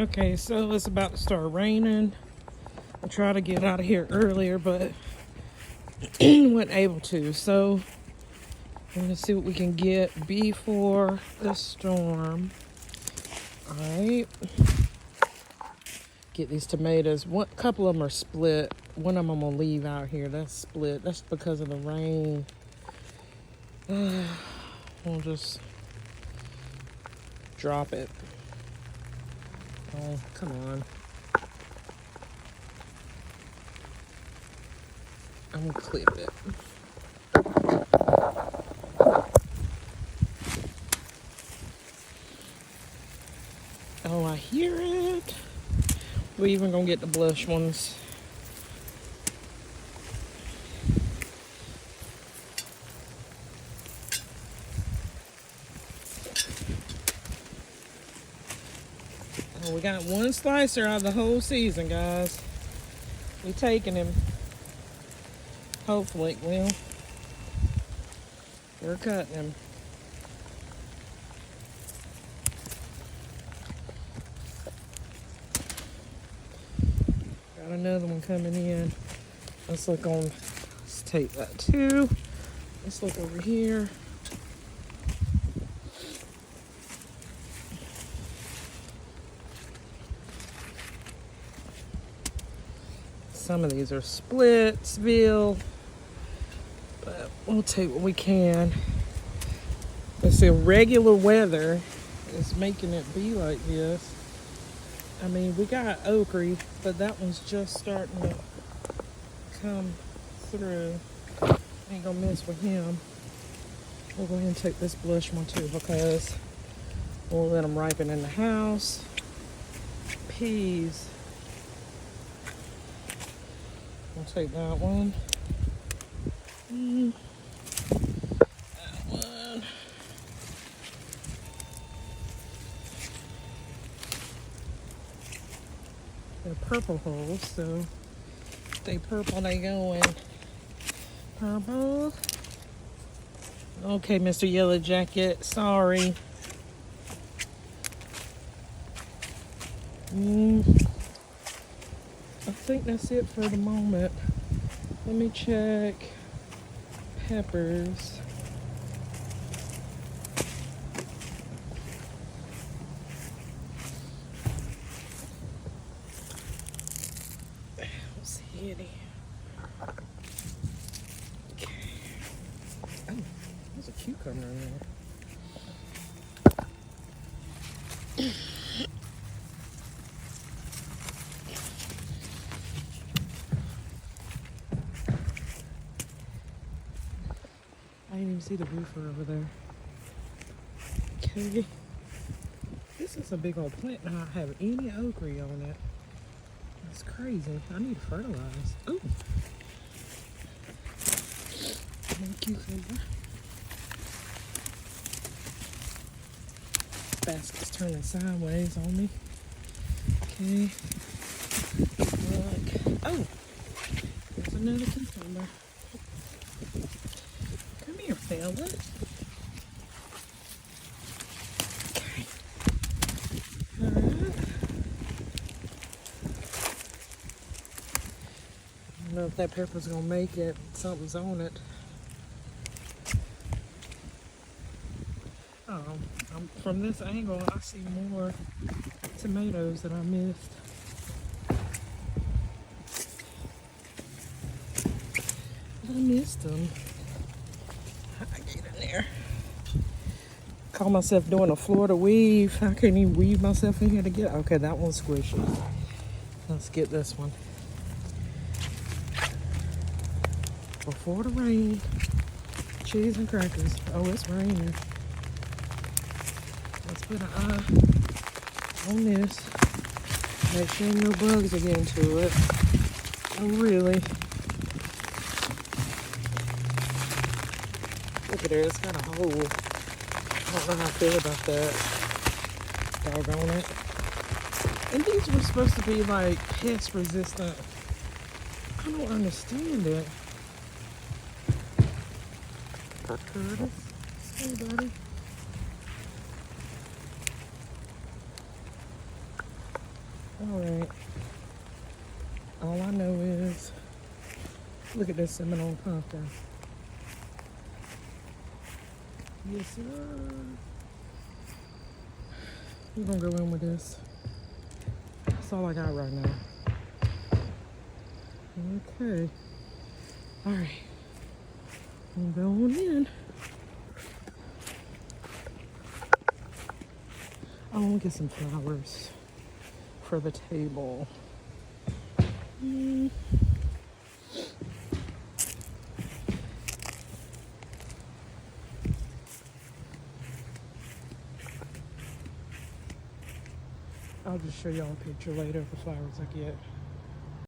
Okay, so it's about to start raining. I tried to get out of here earlier, but wasn't able to. So we're gonna see what we can get before the storm. All right. Get these tomatoes. One couple of them are split. One of them I'm gonna leave out here. That's split. That's because of the rain. We'll just drop it. Oh, come on. I'm gonna clip it. Oh, I hear it. We're even gonna get the blush ones. Oh, we got one slicer out of the whole season, guys. We taking him. Hopefully, well, we're cutting him. Got another one coming in. Let's look on, let's take that too. Let's look over here. Some of these are Splitsville, but we'll take what we can. It's irregular weather is making it be like this. I mean, we got okra, but that one's just starting to come through. Ain't gonna mess with him. We'll go ahead and take this blush one too because we'll let them ripen in the house. Peas. We'll take that one. That one. They're purple holes, so if they purple, they go in purple. Okay, Mr. Yellow Jacket, sorry. I think that's it for the moment. Let me check peppers. Let's see any. Okay. Oh, there's a cucumber in there. I didn't even see the roofer over there. Okay. This is a big old plant and I don't have any okra on it. That's crazy. I need to fertilize. Ooh. More cucumber. Basket's turning sideways on me. Okay. Look. Oh! There's another cucumber. Come here, fella. Okay. Alright. I don't know if that pepper's gonna make it. Something's on it. Oh, from this angle, I see more tomatoes that I missed. I missed them. I get in there. Call myself doing a Florida weave. I can't even weave myself in here to get. Okay, that one's squishy. Let's get this one. Before the rain, cheese and crackers. Oh, it's raining. Let's put an eye on this. Make sure no bugs are getting to it. Oh, really? Look at there, it's got a hole. I don't know how I feel about that. Doggone it. And these were supposed to be like pest resistant. I don't understand it. Curtis, hey buddy. All right. All I know is, look at this Seminole pumpkin. Yes, sir. We're gonna go in with this. That's all I got right now. Okay. All right. I'm going in. I want to get some flowers for the table. I'll just show y'all a picture later of the flowers I get.